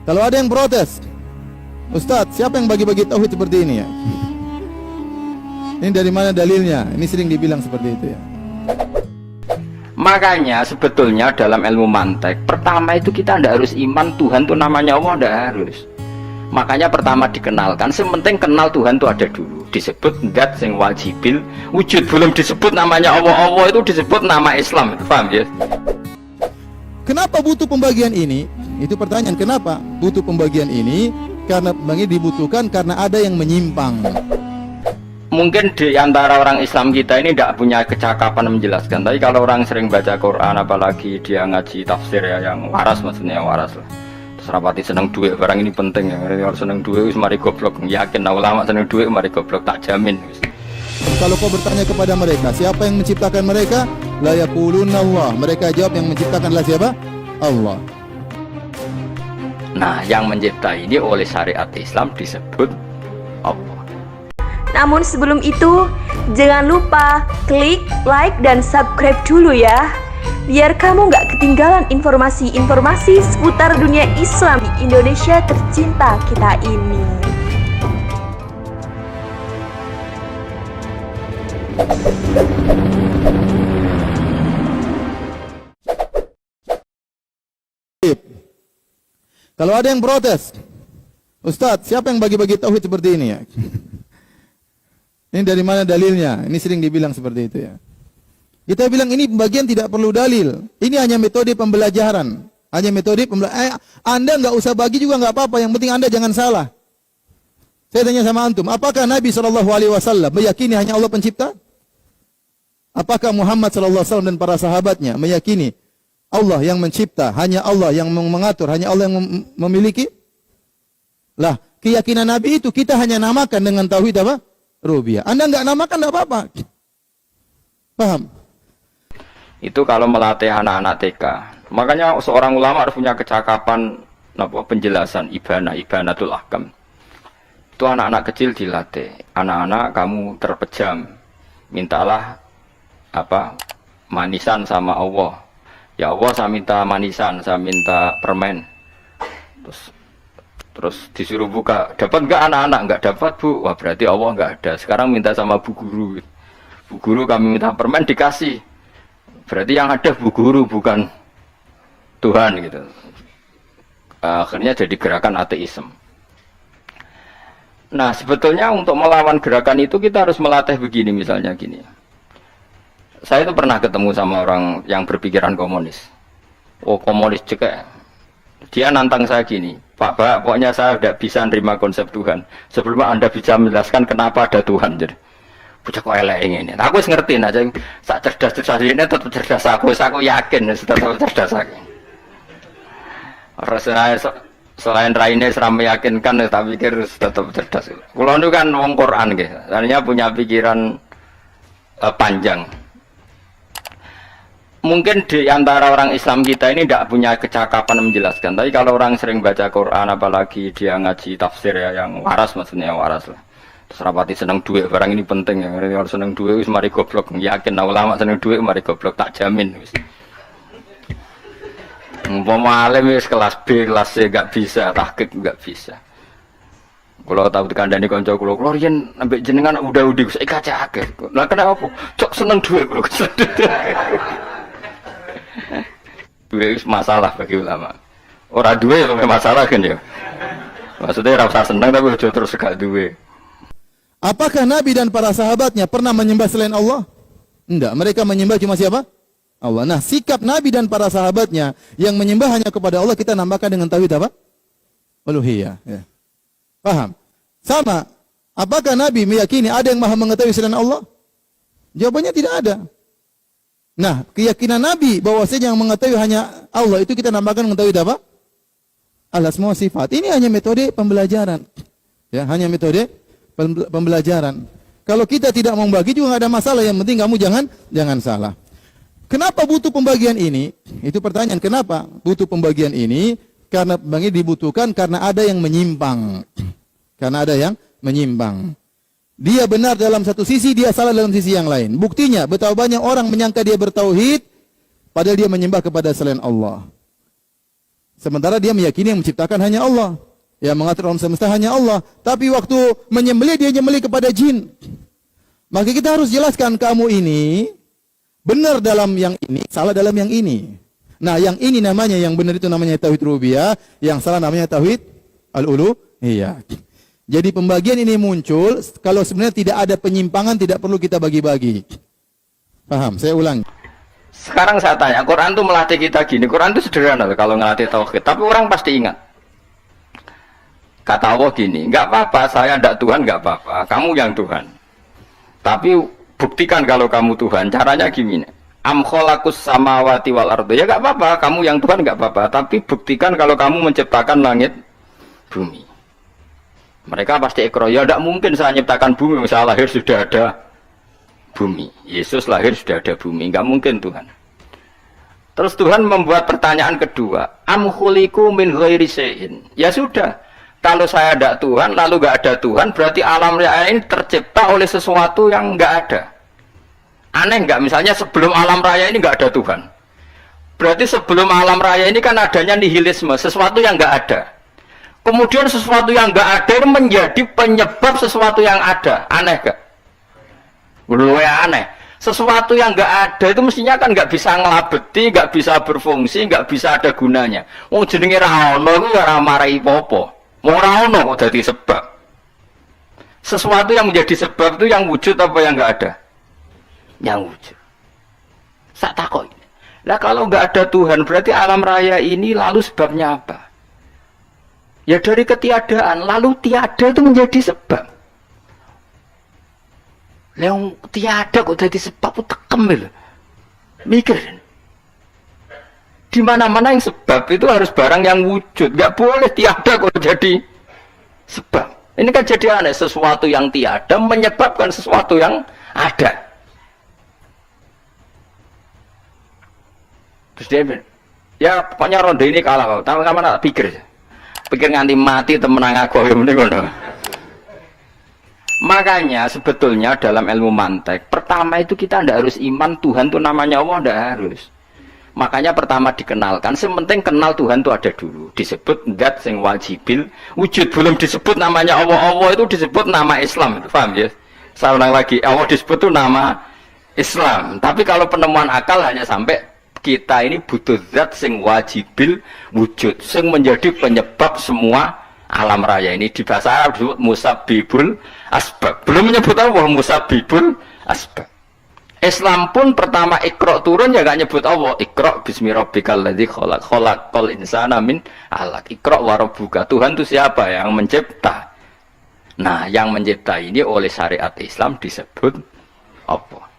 Kalau ada yang protes, Ustadz, siapa yang bagi-bagi tauhid seperti ini ya? Ini dari mana dalilnya? Ini sering dibilang seperti itu ya. Makanya sebetulnya dalam ilmu mantek, pertama itu kita tidak harus iman Tuhan tuh namanya Allah, tidak harus. Makanya pertama dikenalkan, sementing kenal Tuhan tuh ada dulu. Disebut zat sing wajibil wujud, belum disebut namanya Allah. Allah itu disebut nama Islam, paham ya? Kenapa butuh pembagian ini? Itu pertanyaan, kenapa butuh pembagian ini? Karena pembagian dibutuhkan karena ada yang menyimpang. Mungkin di antara orang Islam kita ini tidak punya kecakapan menjelaskan. Tapi kalau orang sering baca Quran, apalagi dia ngaji tafsir ya, yang waras, maksudnya yang waras lah. Terus rapati seneng duit, barang ini penting ya. Kalau seneng duit, mari goblok. Yakin ulama seneng duit, mari goblok, tak jamin. Kalau kau bertanya kepada mereka, siapa yang menciptakan mereka? La yaquluna Allah. Mereka jawab yang menciptakanlah siapa? Allah. Nah, yang mencipta ini oleh syariat Islam disebut Allah. Namun sebelum itu, jangan lupa klik like dan subscribe dulu ya, biar kamu nggak ketinggalan informasi-informasi seputar dunia Islam di Indonesia tercinta kita ini. Kalau ada yang protes, Ustadz, siapa yang bagi-bagi tauhid seperti ini ya? Ini dari mana dalilnya? Ini sering dibilang seperti itu ya. Kita bilang ini pembagian tidak perlu dalil. Ini hanya metode pembelajaran. Hanya metode pembelajaran. Anda nggak usah bagi juga nggak apa-apa. Yang penting Anda jangan salah. Saya tanya sama antum, apakah Nabi SAW meyakini hanya Allah pencipta? Apakah Muhammad SAW dan para sahabatnya meyakini Allah yang mencipta, hanya Allah yang mengatur, hanya Allah yang memiliki? Lah, keyakinan Nabi itu kita hanya namakan dengan tauhid apa? Rububiyah. Anda enggak namakan enggak apa-apa. Paham? Itu kalau melatih anak-anak TK. Makanya seorang ulama harus punya kecakapan penjelasan ibanatul ahkam. Itu anak-anak kecil dilatih. Anak-anak kamu terpejam, mintalah manisan sama Allah. Ya Allah, saya minta manisan, saya minta permen. Terus disuruh buka, dapat enggak anak-anak? Enggak dapat, Bu. Wah, berarti Allah enggak ada. Sekarang minta sama Bu Guru. Bu Guru, kami minta permen, dikasih. Berarti yang ada Bu Guru, bukan Tuhan gitu. Akhirnya jadi gerakan ateisme. Nah, sebetulnya untuk melawan gerakan itu kita harus melatih begini, misalnya gini. Saya itu pernah ketemu sama orang yang berpikiran komunis. Oh, komunis cekek. Dia nantang saya gini, Pak, pokoknya saya tidak bisa nerima konsep Tuhan sebelum Anda bisa menjelaskan kenapa ada Tuhan. Jadi, pucuk kok elek ini. Aku ngerti aja, sak cerdas ini tetap cerdas aku yakin tetap cerdas aku. Rasanya selain raine seram meyakinkan, tapi pikir tetap cerdas. Kalau itu kan wong Quran gitu, artinya punya pikiran panjang. Mungkin di antara orang Islam kita ini tidak punya kecakapan menjelaskan. Tapi kalau orang sering baca Quran, apalagi dia ngaji tafsir ya, yang waras, maksudnya yang waras lah. Terus rapati seneng duit, barang ini penting ya. Kalau seneng duit, mari goblok. Yakin ulama seneng duit, mari goblok, tak jamin. Umpama alim wis kelas B, kelas C gak bisa, tahqiq gak bisa. Kalau tahu dikandani kanca kula riyen ambek jenengan udah saya kaca akeh. Lah kenapa? Cok seneng duit kula. Duit masalah bagi ulama. Orang duit masalah kan ya. Maksudnya rasa senang tapi udah terus gak duit. Apakah Nabi dan para sahabatnya pernah menyembah selain Allah? Enggak, mereka menyembah cuma siapa? Allah. Nah, sikap Nabi dan para sahabatnya yang menyembah hanya kepada Allah kita nambahkan dengan tauhid apa? Uluhiyah. Ya. Paham? Sama. Apakah Nabi meyakini ada yang maha mengetahui selain Allah? Jawabannya tidak ada. Nah, keyakinan Nabi bahwasanya yang mengetahui hanya Allah itu kita nambahkan mengetahui apa? Al-asma wa sifat. Ini hanya metode pembelajaran. Ya, hanya metode pembelajaran. Kalau kita tidak membagi juga nggak ada masalah, yang penting kamu jangan salah. Kenapa butuh pembagian ini? Itu pertanyaan, kenapa butuh pembagian ini? Karena pembagian dibutuhkan karena ada yang menyimpang. Karena ada yang menyimpang. Dia benar dalam satu sisi, dia salah dalam sisi yang lain. Buktinya, betapa banyak orang menyangka dia bertauhid, padahal dia menyembah kepada selain Allah. Sementara dia meyakini yang menciptakan hanya Allah. Yang mengatur alam semesta hanya Allah. Tapi waktu menyembelih dia menyembelih kepada jin. Maka kita harus jelaskan kamu ini benar dalam yang ini, salah dalam yang ini. Nah, yang ini namanya yang benar itu namanya tauhid rububiyah, yang salah namanya tauhid al-uluhiyah. Jadi pembagian ini muncul kalau sebenarnya tidak ada penyimpangan, tidak perlu kita bagi-bagi. Paham? Saya ulang. Sekarang saya tanya, Quran itu melatih kita gini. Quran itu sederhana kalau ngelatih tauhid, tapi orang pasti ingat. Kata Allah gini, nggak apa-apa, saya tidak Tuhan, nggak apa-apa, kamu yang Tuhan. Tapi buktikan kalau kamu Tuhan. Caranya gini, am khalaqus samawati wal ardo. Ya nggak apa-apa, kamu yang Tuhan nggak apa-apa. Tapi buktikan kalau kamu menciptakan langit, bumi. Mereka pasti ikrar, ya tidak mungkin saya menciptakan bumi, saya lahir sudah ada bumi. Yesus lahir sudah ada bumi, nggak mungkin Tuhan. Terus Tuhan membuat pertanyaan kedua, am khuliqu min ghairi syai'in. Ya sudah, kalau saya ada Tuhan, lalu nggak ada Tuhan, berarti alam raya ini tercipta oleh sesuatu yang nggak ada. Aneh nggak? Misalnya sebelum alam raya ini nggak ada Tuhan. Berarti sebelum alam raya ini kan adanya nihilisme, sesuatu yang nggak ada. Kemudian sesuatu yang nggak ada itu menjadi penyebab sesuatu yang ada. Aneh gak? Luwe aneh. Sesuatu yang nggak ada itu mestinya kan nggak bisa ngelabeti, nggak bisa berfungsi, nggak bisa ada gunanya. Wong jenenge ra ono iku ora marai apa-apa. Ora ono kok dadi sebab. Sesuatu yang menjadi sebab itu yang wujud apa yang nggak ada? Yang wujud. Sak takok. Lah kalau nggak ada Tuhan berarti alam raya ini lalu sebabnya apa? Ya dari ketiadaan, lalu tiada itu menjadi sebab. Yang tiada kok jadi sebab itu tekem lho. Mikir. Di mana-mana yang sebab itu harus barang yang wujud. Gak boleh tiada kok jadi sebab. Ini kan jadi aneh, sesuatu yang tiada menyebabkan sesuatu yang ada. Terus dia bilang, ya pokoknya ronde ini kalah. Kamu nak pikir. Pikir nganti mati temenang aku ini ngono. Makanya sebetulnya dalam ilmu mantek pertama itu kita tidak harus iman Tuhan itu namanya Allah, tidak harus. Makanya pertama dikenalkan, sementing kenal Tuhan itu ada dulu. Disebut zat sing wajibil wujud, belum disebut namanya Allah. Allah itu disebut nama Islam, paham ya? Saya ulang lagi, Allah disebut itu nama Islam. Tapi kalau penemuan akal hanya sampai kita ini butuh zat sing wajibil wujud, sing menjadi penyebab semua alam raya ini. Di bahasa Arab disebut musabbibul asbab. Belum menyebut Allah musabbibul asbab. Islam pun pertama Iqra turun ya gak nyebut Allah. Iqra bismi rabbikal ladzi khalaq, khalaqal insana min 'alaq. Iqra wa rabbuka. Tuhan itu siapa? Yang mencipta. Nah, yang mencipta ini oleh syariat Islam disebut apa?